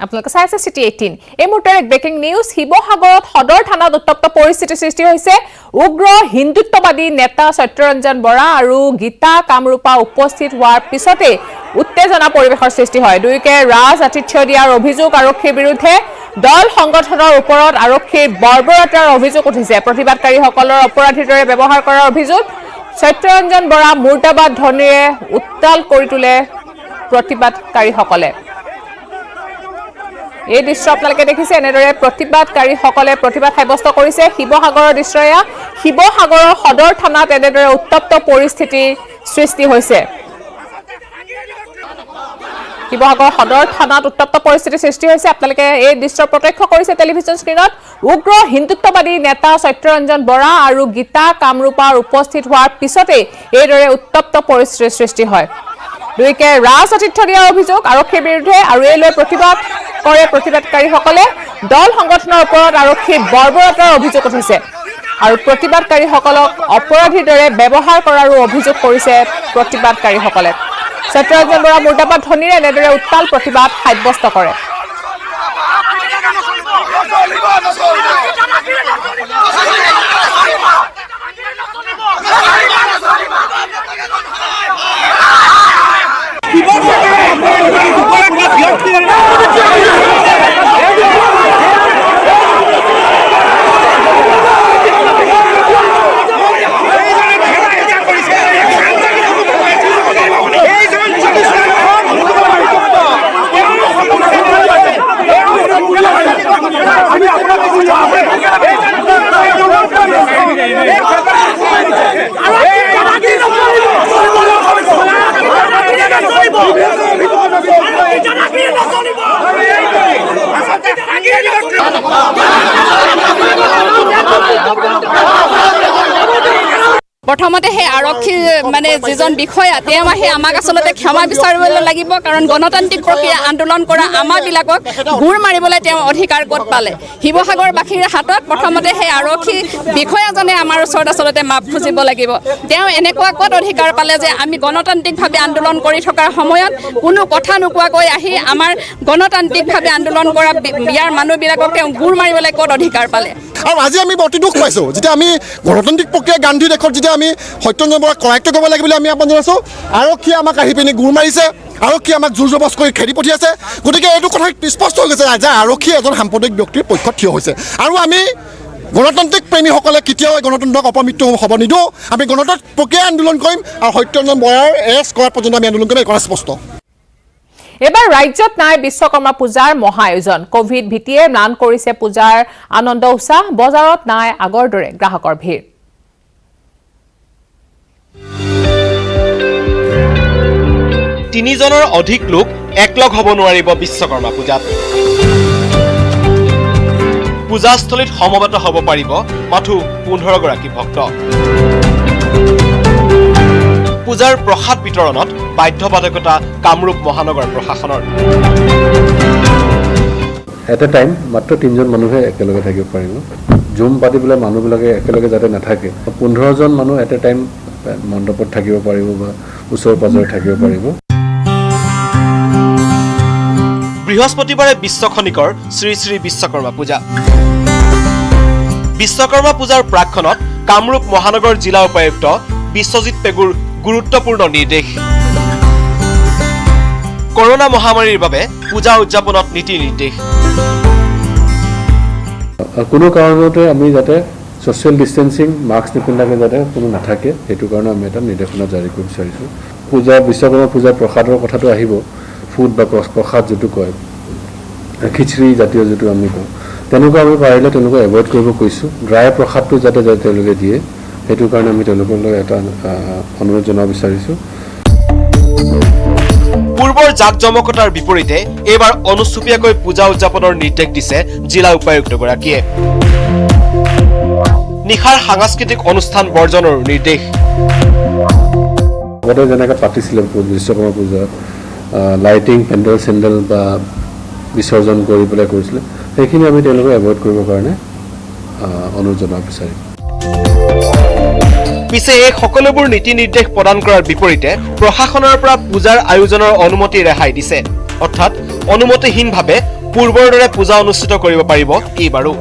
আপোনালোকে চাই আছে সিটি 18 এই মুহূৰ্তৰ এক ব্ৰেকিং নিউজ শিৱসাগৰত সদৰ থানাত উত্তপ্ত পৰিস্থিতি সৃষ্টি হৈছে উগ্ৰ হিন্দুত্ববাদী নেতা সত্যৰঞ্জন বৰা আৰু গীতা কামৰূপা উপস্থিত হোৱাৰ পিছতে উত্তেজনা পৰিৱেশৰ সৃষ্টি হয় দুইকে ৰাজ আতিথ্য দিয়াৰ অভিযোগ আৰক্ষীৰ বিৰুদ্ধে দল সংগঠনৰ ওপৰত আৰক্ষীৰ বৰ্বৰতাৰ অভিযোগ উঠিছে প্ৰতিবাদকাৰীসকলৰ অপৰাধীৰ দৰে ব্যৱহাৰ কৰাৰ অভিযোগ সত্যৰঞ্জন বৰা মুৰ্দাবাদ ধ্বনিৰে উত্তাল কৰি তোলে প্ৰতিবাদকাৰীসকলে এই দৃশ্য আপোনালোকে দেখিছে এনেদৰে প্ৰতিবাদকাৰীসকলে প্ৰতিবাদ সাব্যস্ত কৰিছে শিৱসাগৰৰ দৃশ্য এয়া শিৱসাগৰৰ সদৰ থানাত এনেদৰে উত্তপ্ত পৰিস্থিতি সৃষ্টি হৈছে শিৱসাগৰ সদৰ থানাত উত্তপ্ত পৰিস্থিতি সৃষ্টি হৈছে আপোনালোকে এই দৃশ্য প্ৰত্যক্ষ কৰিছে টেলিভিছন স্ক্ৰীনত উগ্ৰ হিন্দুত্ববাদী নেতা সত্যৰঞ্জন বৰা আৰু গীতা কামৰূপাৰ উপস্থিত হোৱাৰ পিছতে এইদৰে উত্তপ্ত পৰিস্থিতিৰ সৃষ্টি হয় দুইকে ৰাজ আতিথ্য দিয়াৰ অভিযোগ আৰক্ষীৰ বিৰুদ্ধে আৰু এই লৈ প্ৰতিবাদ কৰে প্ৰতিবাদকাৰীসকলে দল সংগঠনৰ ওপৰত আৰক্ষীৰ বৰ্বৰতাৰ অভিযোগ উঠিছে আৰু প্ৰতিবাদকাৰীসকলক অপৰাধীৰ দৰে ব্যৱহাৰ কৰাৰো অভিযোগ কৰিছে প্ৰতিবাদকাৰীসকলে সত্যৰঞ্জন বৰা মুৰ্দাবাদ ধ্বনিৰে এনেদৰে উত্তাল প্ৰতিবাদ সাব্যস্ত কৰে প্ৰথমতে হে আৰক্ষী মানে যিজন বিষয়া তেওঁ আহি আমাক আসলতে ক্ষমা বিচাৰিবলৈ লাগিব কাৰণ গণতান্ত্ৰিক প্ৰক্ৰিয়া আন্দোলন কৰা আমাবিলাকক গুৰ মাৰিবলৈ তেওঁ অধিকাৰ ক'ত পালে শিৱসাগৰবাসীৰ হাতত প্ৰথমতে হে আৰক্ষী বিষয়াজনে আমাৰ ওচৰত আসলতে মাপ খুজিব লাগিব তেওঁ এনেকুৱা ক'ত অধিকাৰ পালে যে আমি গণতান্ত্ৰিকভাৱে আন্দোলন কৰি থকাৰ সময়ত কোনো কথা নোকোৱাকৈ আহি আমাৰ গণতান্ত্ৰিকভাৱে আন্দোলন কৰা ইয়াৰ মানুহবিলাকক তেওঁ গুৰ মাৰিবলৈ ক'ত অধিকাৰ পালে আৰু আজি আমি অতি দুখ পাইছোঁ যেতিয়া আমি গণতান্ত্ৰিক প্ৰক্ৰিয়া গান্ধী দেশত যেতিয়া আমি সত্যৰঞ্জন বৰাক কৰায়ত্ব কৰিব লাগে বুলি আমি আহ্বান জনাইছোঁ আৰক্ষীয়ে আমাক আহি পিনি গুৰ মাৰিছে আৰক্ষীয়ে আমাক জোৰ জবজ কৰি খেদি পঠিয়াইছে গতিকে এইটো কথা স্পষ্ট হৈ গৈছে যে আৰক্ষী এজন সাম্প্ৰদায়িক ব্যক্তিৰ পক্ষত থিয় হৈছে আৰু আমি গণতান্ত্ৰিক প্ৰেমীসকলে কেতিয়াও গণতন্ত্ৰক অপমৃত্যু হ'ব নিদিওঁ আমি গণতান্ত্ৰিক প্ৰক্ৰিয়া আন্দোলন কৰিম আৰু সত্যৰঞ্জন বৰাৰ এৰেষ্ট কৰাৰ পৰ্যন্ত আমি আন্দোলন কৰিম এই কথা স্পষ্ট এবাৰ ৰাজ্যত নাই বিশ্বকৰ্মা পূজাৰ মহা আয়োজন কোভিড ভীতিয়ে ম্লান কৰিছে পূজাৰ আনন্দ উৎসাহ বজাৰত নাই আগৰ দৰে গ্ৰাহকৰ ভিৰ তিনিজনৰ অধিক লোক একলগ হ'ব নোৱাৰিব বিশ্বকৰ্মা পূজাত পূজাস্থলীত সমবেত হ'ব পাৰিব মাথো 15 গৰাকী ভক্ত পূজাৰ প্ৰসাদ বিতৰণত বাধ্যবাধকতা কামৰূপ মহানগৰ প্ৰশাসনৰ এট এ টাইম মাত্ৰ 3জন মানুহে একেলগে থাকিব পাৰিব জুম পাতিবলৈ মানুহবিলাকে একেলগে যাতে নাথাকে 15জন মানুহ এট এ টাইম মণ্ডপত থাকিব পাৰিব বা ওচৰ পাজৰে থাকিব পাৰিব বৃহস্পতিবাৰে বিশ্বখনিকৰ শ্ৰী শ্ৰী বিশ্বকৰ্মা পূজা বিশ্বকৰ্মা পূজাৰ প্ৰাক্ষণত কামৰূপ মহানগৰ জিলা উপায়ুক্ত বিশ্বজিৎ পেগুৰ গুৰুত্বপূৰ্ণ নিৰ্দেশ কৰোনা মহামাৰীৰ বাবে পূজা উদযাপনত নীতি নিৰ্দেশ কোনো কাৰণতে আমি যাতে সোশ্যাল ডিষ্টেন্সিং মাস্ক নিপিন্ধাকে যাতে কোনো নাথাকে সেইটো কাৰণে আমি এটা নিৰ্দেশনা জাৰি কৰি বিচাৰিছোঁ পূজা বিশ্বকৰ্মা পূজাৰ প্ৰসাদৰ কথাটো আহিব ফুড বা প্ৰসাদ যিটো কয় খিচিৰি জাতীয় যিটো আমি কওঁ তেনেকুৱা আমি পাৰিলে তেওঁলোকক এভইড কৰিব কৈছোঁ ড্ৰাই প্ৰসাদটো যাতে তেওঁলোকে দিয়ে সেইটো কাৰণে আমি তেওঁলোকলৈ এটা অনুৰোধ জনাব বিচাৰিছোঁ পূৰ্বৰ জাকজমকতাৰ বিপৰীতে এইবাৰ অনুচুপীয়াকৈ পূজা উদযাপনৰ নিৰ্দেশ দিছে জিলা উপায়ুক্তগৰাকীয়ে নিশাৰ সাংস্কৃতিক অনুষ্ঠান বৰ্জনৰ নিৰ্দেশ আগতে যেনেকৈ পাতিছিলে বিশ্বকৰ্মা পূজাত লাইটিং পেণ্ডেল চেণ্ডেল বা বিসৰ্জন কৰি পেলাই কৰিছিলে সেইখিনি আমি তেওঁলোকক এভইড কৰিবৰ কাৰণে অনুৰোধ জনাব বিচাৰিম পিছে এই সকলোবোৰ নীতি নিৰ্দেশ প্ৰদান কৰাৰ বিপৰীতে প্ৰশাসনৰ পৰা পূজাৰ আয়োজনৰ অনুমতি ৰেহাই দিছে অৰ্থাৎ অনুমতিহীনভাৱে পূৰ্বৰ দৰে পূজা অনুষ্ঠিত কৰিব পাৰিব এইবাৰো।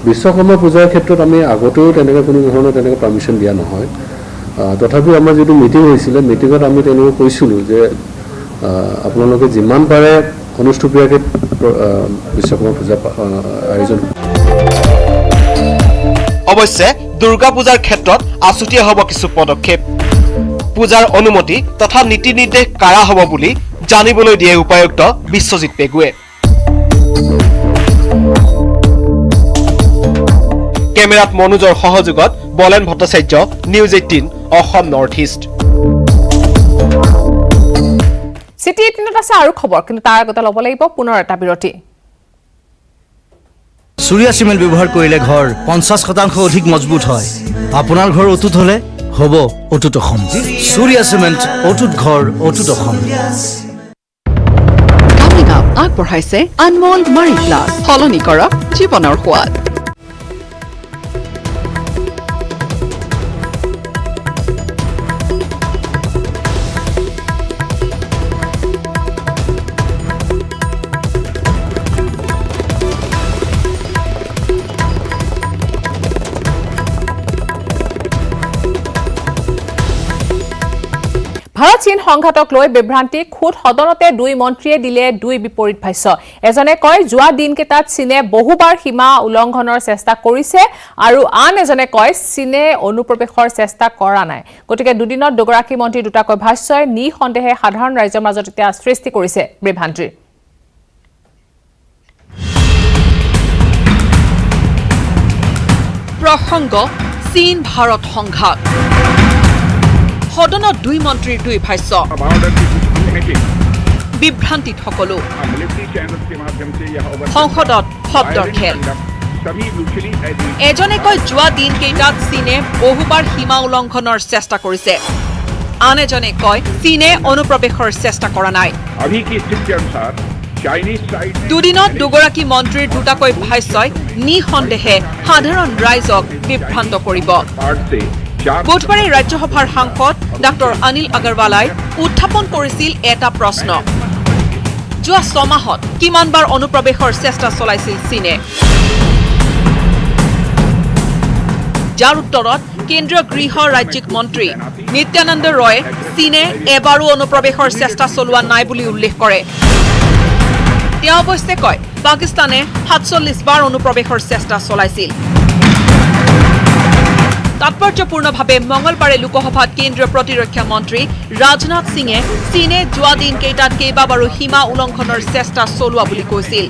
বিশ্বকৰ্মা পূজাৰ ক্ষেত্ৰত আমি আগতেও তেনেকৈ কোনো ধৰণৰ তেনেকৈ পাৰ্মিশ্যন দিয়া নহয়। তথাপিও আমাৰ যিটো মিটিং হৈছিলে, মিটিঙত আমি তেওঁলোকে কৈছিলোঁ যে আপোনালোকে যিমান পাৰে অনুষ্টুপীয়াকৈ বিশ্বকৰ্মা পূজা আয়োজন। অৱশ্যে দুৰ্গা পূজাৰ ক্ষেত্ৰত আছুতীয়া হ'ব কিছু পদক্ষেপ। পূজাৰ অনুমতি তথা নীতি নিৰ্দেশ কাৰা হ'ব বুলি জানিবলৈ দিয়ে উপায়ুক্ত বিশ্বজিৎ পেগুৱে। কেমেৰাত মনোজৰ সহযোগত Bolen Bhattacharya, news 18 Assam North East. City 18ত আছে আৰু খবৰ, কিন্তু তাৰ আগতে ল'ব লাগিব পুনৰ এটা বিৰতি। চুৰিয়া চিমেণ্ট ব্যৱহাৰ কৰিলে ঘৰ 50% অধিক মজবুত হয়। আপোনাৰ ঘৰ অটুট হলে হ'ব অটুট অসম। চুৰিয়া চিমেণ্ট, অটুট ঘৰ, অটুট অসম। আগবঢ়াইছে আনমোল মাৰি প্লাছ, সলনি কৰক জীৱনৰ সোৱাদ। ভাৰত চীন সংঘাতক লৈ বিভ্ৰান্তি, খুদ সদনতে দুই মন্ত্ৰীয়ে দিলে দুই বিপৰীত ভাষ্য। এজনে কয় যোৱা দিনকেইটাত চীনে বহুবাৰ সীমা উলংঘনৰ চেষ্টা কৰিছে আৰু আন এজনে কয় চীনে অনুপ্ৰৱেশৰ চেষ্টা কৰা নাই। গতিকে দুদিনত দুগৰাকী মন্ত্ৰীৰ দুটাকৈ ভাষ্যই নিঃসন্দেহে সাধাৰণ ৰাইজৰ মাজত এতিয়া সৃষ্টি কৰিছে বিভ্ৰান্তিৰ। প্ৰসংগ চীন ভাৰত সংঘাত, সদনত দুই মন্ত্ৰীৰ দুই ভাষ্য, বিভ্ৰান্তিত সকলো, সংসদত শব্দৰ খেল। এজনে কয় যোৱা দিনকেইটাত চীনে বহুবাৰ সীমা উলংঘনৰ চেষ্টা কৰিছে, আন এজনে কয় চীনে অনুপ্ৰৱেশৰ চেষ্টা কৰা নাই। দুদিনত দুগৰাকী মন্ত্ৰীৰ দুটাকৈ ভাষ্যই নিঃসন্দেহে সাধাৰণ ৰাইজক বিভ্ৰান্ত কৰিব। বুধবাৰে ৰাজ্যসভাৰ সাংসদ ডাক্তৰ অনিল আগৰৱালাই উত্থাপন কৰিছিল এটা প্ৰশ্ন, যোৱা 6 মাহত কিমানবাৰ অনুপ্ৰৱেশৰ চেষ্টা চলাইছিল চীনে? যাৰ উত্তৰত কেন্দ্ৰীয় গৃহ ৰাজ্যিক মন্ত্ৰী নিত্যানন্দ ৰয়ে চীনে এবাৰো অনুপ্ৰৱেশৰ চেষ্টা চলোৱা নাই বুলি উল্লেখ কৰে। তেওঁ অৱশ্যে কয় পাকিস্তানে 47 বাৰ অনুপ্ৰৱেশৰ চেষ্টা চলাইছিল। তাৎপৰ্যপূৰ্ণভাৱে মঙলবাৰে লোকসভাত কেন্দ্ৰীয় প্ৰতিৰক্ষা মন্ত্ৰী ৰাজনাথ সিঙে চীনে যোৱা দিনকেইটাত কেইবাবাৰো সীমা উলংঘনৰ চেষ্টা চলোৱা বুলি কৈছিল।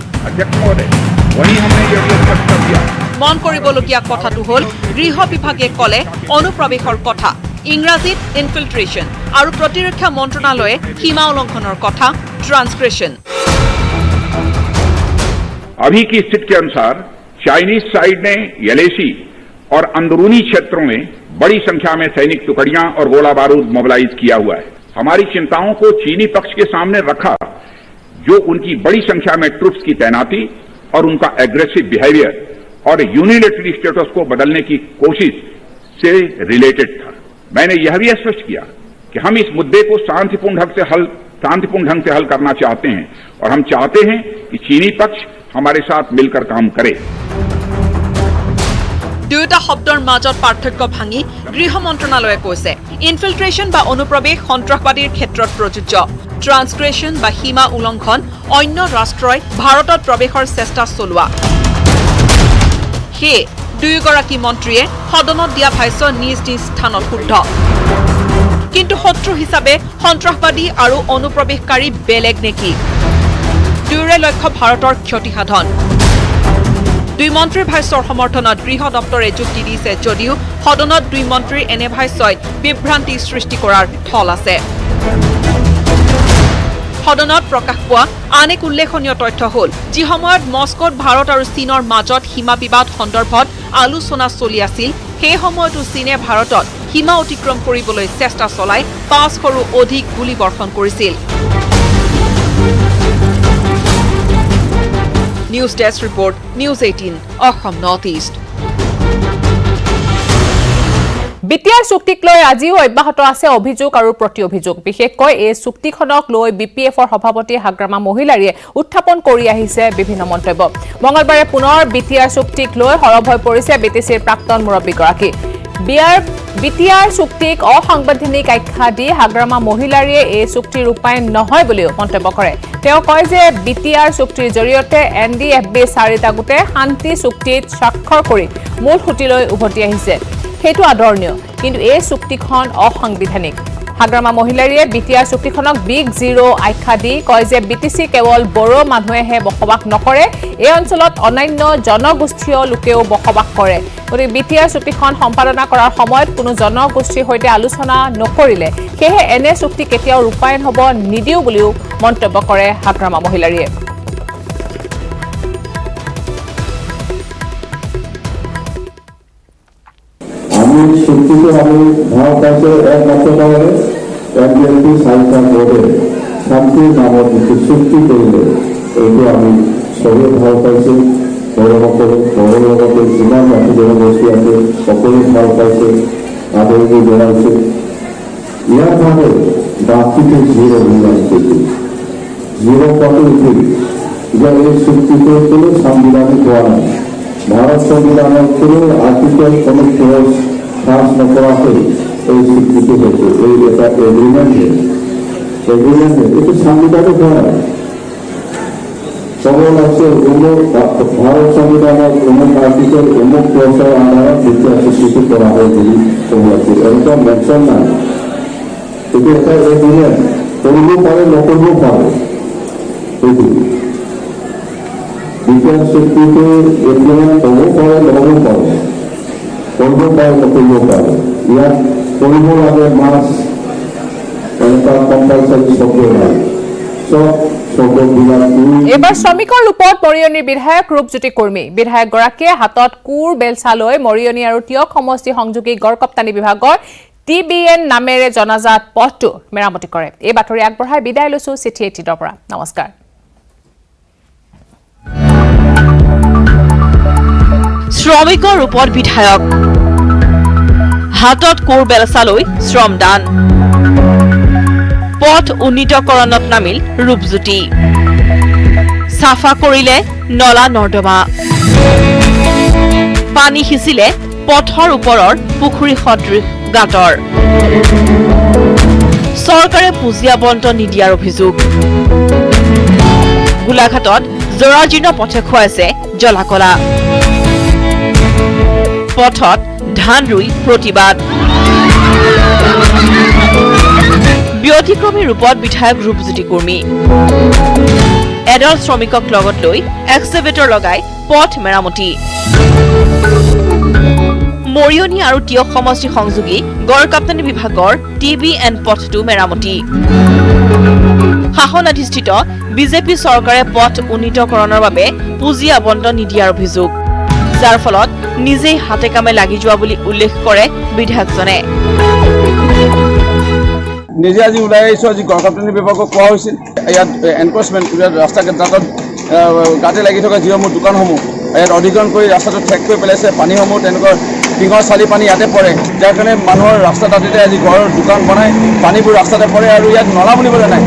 মন কৰিবলগীয়া কথাটো হ'ল গৃহ বিভাগে ক'লে অনুপ্ৰৱেশৰ কথা, ইংৰাজীত ইনফিল্ট্ৰেশ্যন আৰু প্ৰতিৰক্ষা মন্ত্ৰণালয়ে সীমা উলংঘনৰ কথা ট্रांसग्रेशन। अभी की स्थिति के अनुसार चाइनीज साइड ने यलेसी और अंदरूनी क्षेत्रों में बड़ी संख्या में सैनिक टुकड़ियां और गोला बारूद मोबिलाइज किया हुआ है। हमारी चिंताओं को चीनी पक्ष के सामने रखा, जो उनकी बड़ी संख्या में ट्रुप्स की तैनाती और उनका एग्रेसिव बिहेवियर और यूनिलेटरल स्टेटस को बदलने की कोशिश से रिलेटेड था। मैंने यह भी स्पष्ट किया कि हम इस मुद्दे को शांतिपूर्ण ढंग से हल करना चाहते हैं और हम चाहते हैं कि चीनी पक्ष हमारे साथ मिलकर काम करे। দুয়োটা শব্দৰ মাজত পাৰ্থক্য ভাঙি গৃহ মন্ত্ৰণালয়ে কৈছে ইনফিল্ট্ৰেশ্যন বা অনুপ্ৰৱেশ সন্ত্ৰাসবাদীৰ ক্ষেত্ৰত প্ৰযোজ্য, ট্ৰান্সগ্ৰেশ্যন বা সীমা উলংঘন অন্য ৰাষ্ট্ৰই ভাৰতত প্ৰৱেশৰ চেষ্টা চলোৱা। সেয়ে দুয়োগৰাকী মন্ত্ৰীয়ে সদনত দিয়া ভাষ্য নিজ নিজ স্থানত শুদ্ধ, কিন্তু শত্ৰু হিচাপে সন্ত্ৰাসবাদী আৰু অনুপ্ৰৱেশকাৰী বেলেগ নেকি? দুয়োৰে লক্ষ্য ভাৰতৰ ক্ষতিসাধন। দুই মন্ত্ৰীৰ ভাষ্যৰ সমৰ্থনত গৃহ দপ্তৰে যুক্তি দিছে যদিও সদনত দুই মন্ত্ৰীৰ এনে ভাষ্যই বিভ্ৰান্তি সৃষ্টি কৰাৰ থল আছে। সদনত প্ৰকাশ পোৱা আন এক উল্লেখনীয় তথ্য হ'ল যি সময়ত মস্কোত ভাৰত আৰু চীনৰ মাজত সীমা বিবাদ সন্দৰ্ভত আলোচনা চলি আছিল, সেই সময়তো চীনে ভাৰতত সীমা অতিক্ৰম কৰিবলৈ চেষ্টা চলাই 500ৰো অধিক গুলীবৰ্ষণ কৰিছিল। News desk report, news 18 Assam North East. BTR চুক্তিক লৈ আজিও অব্যাহত আছে অভিযোগ আৰু প্ৰতি অভিযোগ বিশেষকৈ এই চুক্তিখনক লৈ বিপিএফৰ সভাপতি হাগ্ৰামা মহিলাৰীয়ে উত্থাপন কৰি আহিছে বিভিন্ন মন্তব্য মঙলবাৰে পুনৰ বিটিআৰ চুক্তিক লৈ হৰভ হৈ পৰিছে বিটিচিৰ প্ৰাক্তন মুৰব্বীগৰাকী বিটিআৰ চুক্তিক অসাংবিধানিক আখ্যা দি হাগ্ৰামা মহিলাৰীয়ে এই চুক্তি ৰূপায়ণ নহয় বুলিও মন্তব্য কৰে তেওঁ কয় যে বিটিআৰ চুক্তিৰ জৰিয়তে এনডিএফবি চাৰিটা গোটে শান্তি চুক্তিত স্বাক্ষৰ কৰি মূল সুতিলৈ উভতি আহিছে সেইটো আদৰণীয় কিন্তু এই চুক্তিখন অসাংবিধানিক হাগ্ৰামা মহিলাৰীয়ে বিটিআৰ চুক্তিখনক বিগ জিৰো আখ্যা দি কয় যে বিটিচি কেৱল বড়ো মানুহেহে বসবাস নকৰে এই অঞ্চলত অন্যান্য জনগোষ্ঠীয় লোকেও বসবাস কৰে গতিকে বিটিআৰ চুক্তিখন সম্পাদনা কৰাৰ সময়ত কোনো জনগোষ্ঠীৰ সৈতে আলোচনা নকৰিলে সেয়েহে এনে চুক্তি কেতিয়াও ৰূপায়ণ হ'ব নিদিও বুলিও মন্তব্য কৰে হাগ্ৰামা মহিলাৰীয়ে আমি চুক্তিতে আমি ভাও পাইছে একমাত্ৰ কাৰণে এনডিএফবি চাৰিটা গোটে শান্তিৰ নামত যিটো চুক্তি কৰিলে এইটো আমি চবেই ভাল পাইছে বড়োসকলৰ লগতে যিমান জাতি জনগোষ্ঠী আছে সকলোৱে ভাল পাইছে আদৰণি জনাইছে ইয়াৰ বাবে বাকীটো জিৰ' অভিযান কৰিছিল জিৰ' পাতো উঠিল যে এই চুক্তিটো কোনো সাংবিধানিক হোৱা নাই ভাৰত সংবিধানৰ কোনো আৰ্টিকেল কোনো ক্লজ পাছ নকৰাকৈ এই চুক্তিটো হৈছে এই এটা এগ্ৰিমেণ্টে এইটো সাংবিধানিক হোৱা নাই কেৱল আছে ভাৰত সংবিধানৰ অমুক আৰ্টিকেল অমুক ক্লজৰ আধাৰত যেতিয়া চুক্তিটো কৰা হয় বুলি ক'ব আছে এনেকুৱা মেনশ্যন নাই এইটো এটা এগ্ৰিমেণ্ট কৰিব পাৰে নকৰিব পাৰে এইটো বিজ্ঞান চুক্তিটো এগ্ৰিমেণ্ট হ'ব পাৰে নহ'ব পাৰে কৰিব পাৰে নকৰিব পাৰে ইয়াত কৰিব লাগে মাছ এনেকুৱা কম্পালচাৰী শব্দ নাই চব শব্দবিলাক এবাৰ শ্ৰমিকৰ ৰূপত মৰিয়নিৰ বিধায়ক ৰূপজ্যোতি কুৰ্মী বিধায়কগৰাকীয়ে হাতত কোৰ বেলচা লৈ মৰিয়নি আৰু টিয়ক সমষ্টি সংযোগী গড়কাপ্তানি বিভাগৰ TBN নামেৰে জনাজাত পথটো মেৰামতি কৰে এই বাতৰি আগবঢ়াই বিদায় লৈছো চিঠি 18ৰ পৰা নমস্কাৰ শ্ৰমিকৰ ৰূপত বিধায়ক হাতত কোৰ বেলচা লৈ শ্ৰমদান পথ উন্নীতকৰণত নামিল ৰূপজ্যোতি চাফা কৰিলে নলা নৰ্দমা পানী সিঁচিলে পথৰ ওপৰৰ পুখুৰী সদৃশ গাঁতৰ চৰকাৰে পুঁজি আবণ্টন নিদিয়াৰ অভিযোগ গোলাঘাটত জৰাজীৰ্ণ পথে খুৱাইছে জলাকলা পথত ধান ৰুই প্ৰতিবাদ ব্যতিক্ৰমী ৰূপত বিধায়ক ৰূপজ্যোতি কুৰ্মী এডল শ্ৰমিকক লগত লৈ এক্সকেভেটৰ লগাই পথ মেৰামতি মৰিয়নি আৰু টিয়ক সমষ্টি সংযোগী গড়কাপ্তানি বিভাগৰ TBN পথটো মেৰামতি শাসনাধিষ্ঠিত বিজেপি চৰকাৰে পথ উন্নীতকৰণৰ বাবে পুঁজি আবণ্টন নিদিয়াৰ অভিযোগ যাৰ ফলত নিজেই হাতে কামে লাগি যোৱা বুলি উল্লেখ কৰে বিধায়কজনে নিজে আজি ওলাই আহিছোঁ আজি গড়কাপ্তানি বিভাগক কোৱা হৈছিল ইয়াত এনক্ৰচমেণ্ট ৰাস্তা ঘাটত গাতে লাগি থকা যিসমূহ দোকানসমূহ ইয়াত অধিগ্ৰহণ কৰি ৰাস্তাটো ঠেক কৰি পেলাইছে পানীসমূহ তেনেকুৱা টিঙৰ চালি পানী ইয়াতে পৰে যাৰ কাৰণে মানুহৰ ৰাস্তা দাঁতিতে আজি ঘৰৰ দোকান বনাই পানীবোৰ ৰাস্তাতে পৰে আৰু ইয়াত নলা বুলিবলৈ নাই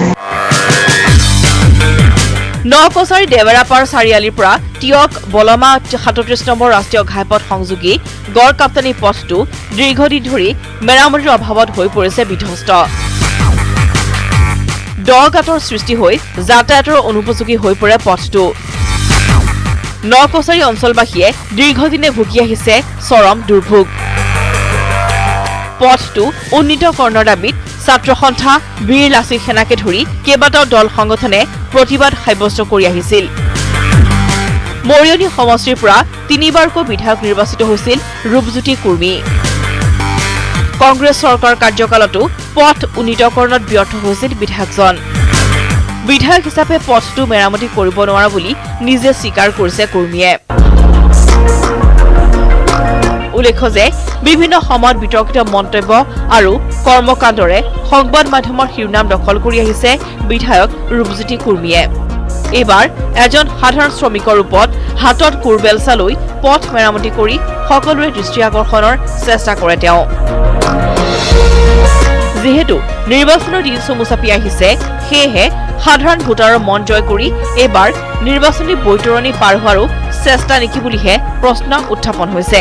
নকছাৰী দেৱেৰাপাৰ চাৰিআলিৰ পৰা টিয়ক বলমা 37 নম্বৰ ৰাষ্ট্ৰীয় ঘাইপথ সংযোগী গড়কাপ্তানি পথটো দীৰ্ঘদিন ধৰি মেৰামতিৰ অভাৱত হৈ পৰিছে বিধ্বস্ত দগাঁতৰ সৃষ্টি হৈ যাতায়াতৰ অনুপযোগী হৈ পৰে পথটো নকছাৰী অঞ্চলবাসীয়ে দীৰ্ঘদিনে ভুগি আহিছে চৰম দুৰ্ভোগ পথটো উন্নীতকৰণৰ দাবীত ছাত্ৰ সন্থা বীৰ লাচিত সেনাকে ধৰি কেইবাটাও দল সংগঠনে প্ৰতিবাদ সাব্যস্ত কৰি আহিছিল মৰিয়নি সমষ্টিৰ পৰা তিনিবাৰকৈ বিধায়ক নিৰ্বাচিত হৈছিল ৰূপজ্যোতি কুৰ্মী কংগ্ৰেছ চৰকাৰ কাৰ্যকালতো পথ উন্নীতকৰণত ব্যৰ্থ হৈছিল বিধায়কজন বিধায়ক হিচাপে পথটো মেৰামতি কৰিব নোৱাৰা বুলি নিজে স্বীকাৰ কৰিছে কুৰ্মীয়ে উল্লেখ্য যে বিভিন্ন সময়ত বিতৰ্কিত মন্তব্য আৰু কৰ্মকাণ্ডৰে সংবাদ মাধ্যমৰ শিৰোনাম দখল কৰি আহিছে বিধায়ক ৰূপজ্যোতি কুৰ্মীয়ে এইবাৰ এজন সাধাৰণ শ্ৰমিকৰ ৰূপত হাতত কোৰবেলচা লৈ পথ মেৰামতি কৰি সকলোৰে দৃষ্টি আকৰ্ষণৰ চেষ্টা কৰে তেওঁ। যিহেতু নিৰ্বাচনৰ দিন চমু চাপি আহিছে, সেয়েহে সাধাৰণ ভোটাৰৰ মন জয় কৰি এইবাৰ নিৰ্বাচনী বৈতৰণি পাৰ হোৱাৰো চেষ্টা নেকি বুলিহে প্ৰশ্ন উত্থাপন হৈছে।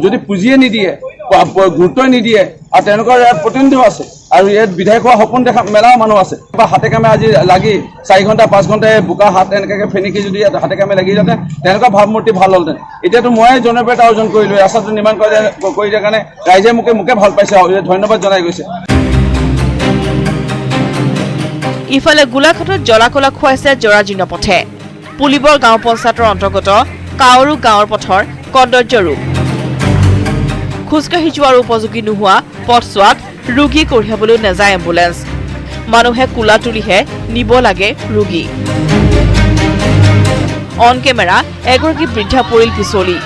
যদি পুঁজিয়ে নিদিয়ে, গুৰুত্ব নিদিয়ে আৰু তেওঁলোকৰ ইয়াত প্ৰতিনিধিও আছে আৰু ইয়াত বিধায়ক হোৱা সপোন দেখা মেলা মানুহ আছে বা হাতে কামে আজি লাগি 4 ঘণ্টা 5 ঘণ্টা বোকা হাত এনেকৈ ফেনিকি যদি হাতে কামে লাগি যাতে তেওঁলোকৰ ভাৱমূৰ্তি ভাল হ'লহেঁতেন। এতিয়াতো মই জনপ্ৰিয়তা অৰ্জন কৰিলোঁ, ৰাস্তাটো নিৰ্মাণ কৰি দিয়াৰ কাৰণে ৰাইজে মোকে ভাল পাইছে আৰু ধন্যবাদ জনাই গৈছে। ইফালে গোলাঘাটত জ্বলা-কলা খুৱাইছে জৰাজীৰ্ণ পথে। পুলিবৰ গাঁও পঞ্চায়তৰ অন্তৰ্গত কাৱৰু গাঁৱৰ পথৰ কৌন্দৰ্য ৰূপ। খোজকাঢ়ি যোৱাৰ উপযোগী নোহোৱা পথছোৱাত ৰোগী কঢ়িয়াবলৈ নাযায় এম্বুলেন্স। মানুহে কোলা তুলিহে নিব লাগে ৰোগী। অন কেমেৰা এগৰাকী বৃদ্ধা পৰিল পিছলি।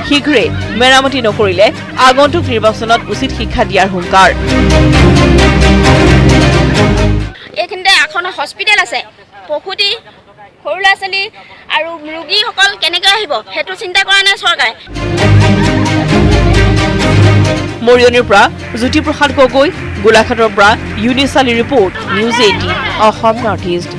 শীঘ্ৰে মেৰামতি নকৰিলে আগন্তুক নিৰ্বাচনত উচিত শিক্ষা দিয়াৰ হুংকাৰ। এইখিনিতে এখন হস্পিটেল আছে, প্ৰসূতি, সৰু ল'ৰা ছোৱালী আৰু ৰোগীসকল কেনেকৈ আহিব সেইটো চিন্তা কৰা নাই চৰকাৰে। মৰিয়নিৰ পৰা জ্যোতিপ্ৰসাদ গগৈ, গোলাঘাটৰ পৰা ইউনিচালি report, news 18 Assam North east.